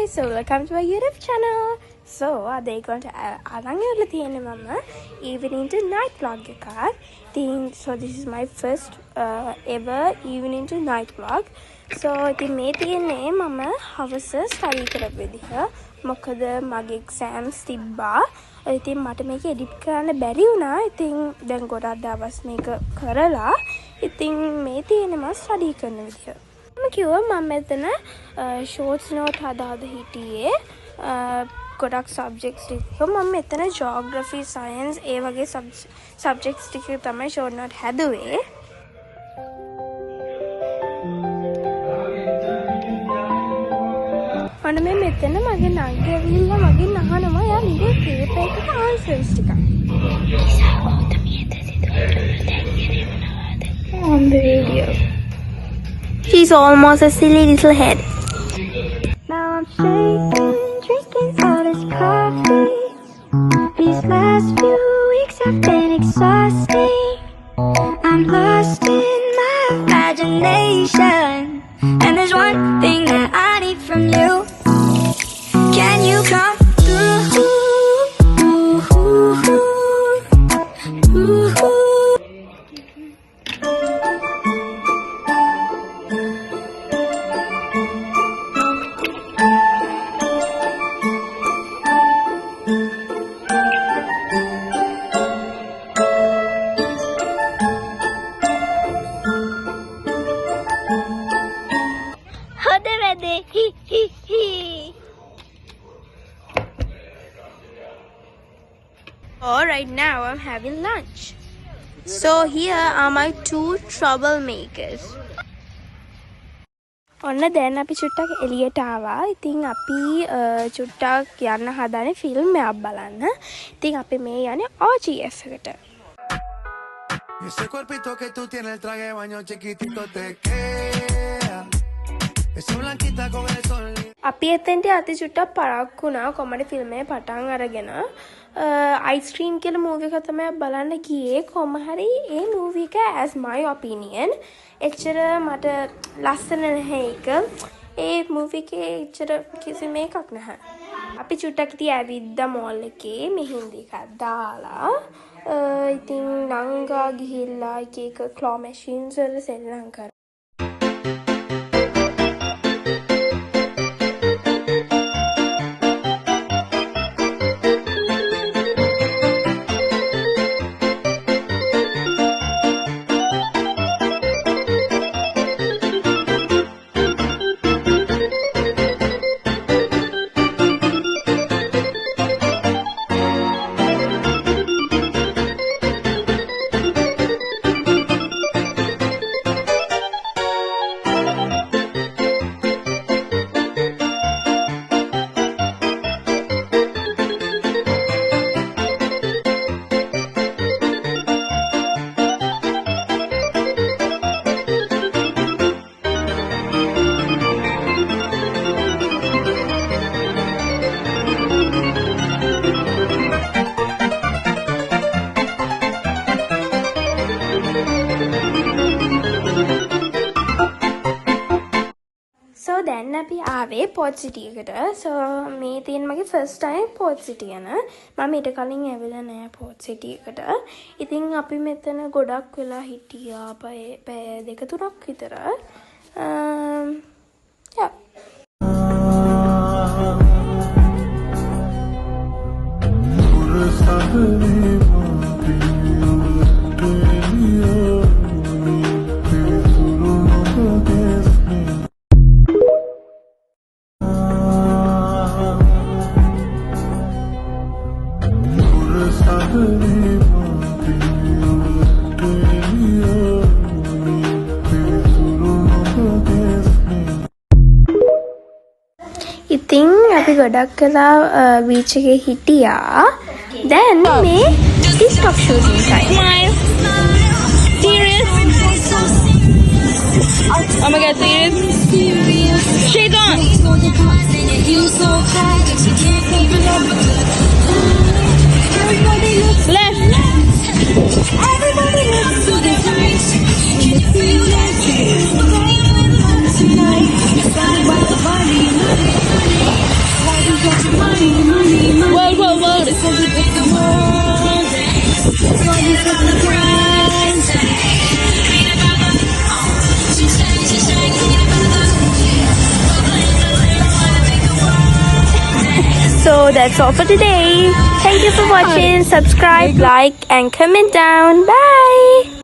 so welcome to my YouTube channel. So අද ඒකට අරන් ඉවරලා තියෙන්නේ මම evening to night vlog එකක්. So this is my first ever evening to night vlog. So ඉතින් මේ තියෙන්නේ මම හවස study කරපු විදිහ. මොකද මගේ exams තිබ්බා. ඉතින් මට මේක edit කරන්න බැරි වුණා. ඉතින් දැන් ගොඩක් දවස් මේක කරලා ඉතින් මේ තියෙන්නේ මම study කරන විදිහ. මම කිව්වා මම මෙතන shorts note හදාද හිටියේ ගොඩක් subjects ටික මම මෙතන geography science ඒ වගේ subjects ටික තමයි short note හැදුවේ ඔන්න මේ මෙතන මගේ නංගි ඇවිල්ලා මගෙන් අහනවා යා මගේ paper එකට answers ටික on the video. She's almost a silly little head. Now I'm shaking, drinking all this coffee. These last few weeks have been exhausting. I'm lost in my imagination. And there's one thing that I need from you. Can you come through? Right now I'm having lunch. So here are my two troublemakers. ඔන්න දැන් අපි චුට්ටක් එළියට ආවා. ඉතින් අපි චුට්ටක් යන්න හදනේ ෆිල්ම් එකක් බලන්න. ඉතින් අපි මේ යන්නේ OGF එකට. Ese cuerpito que tú tienes el traje de baño chiquitito te queda. Esa blanquita con el sol. අපි එතෙන්ට අති චුට්ටක් පරක්කු වුණා කොමඩි ෆිල්ම් එකේ පටන් අරගෙන අයිස්ක්‍රීම් කියලා මූවි එක තමයි බලන්න ගියේ කොහම හරි ඒ මූවි එක as my opinion එච්චර මට ලස්සන නැහැ ඒක ඒ මූවි එකේ එච්චර කිසිම එකක් නැහැ අපි චුට්ටක් ඉතින් ඇවිද්දා මෝල් එකේ මෙහින්දි එකක් දාලා ඉතින් නංගා ගිහිල්ලා එක ක්ලෝ මැෂින්ස් වල සෙල්ලම් කරා දැන් අපි ආවේ පෝට් සිටි එකට. So මේ තියෙන මගේ first time පෝට් සිටි යන. මම ඊට කලින් ඇවිල්ලා නැහැ පෝට් සිටි එකට. ඉතින් අපි මෙතන ගොඩක් වෙලා හිටියා පැය දෙක තුනක් විතර. yeah. ඉතින් අපි ගොඩක් කලා බීච් එකේ හිටියා. දැන් මේ TikTok shooting time. Serious? Oh my god, serious? Shake on! Left! Everybody looks to the right. Tonight, So that's all for today. Thank you for watching. Subscribe, like, and comment down. Bye.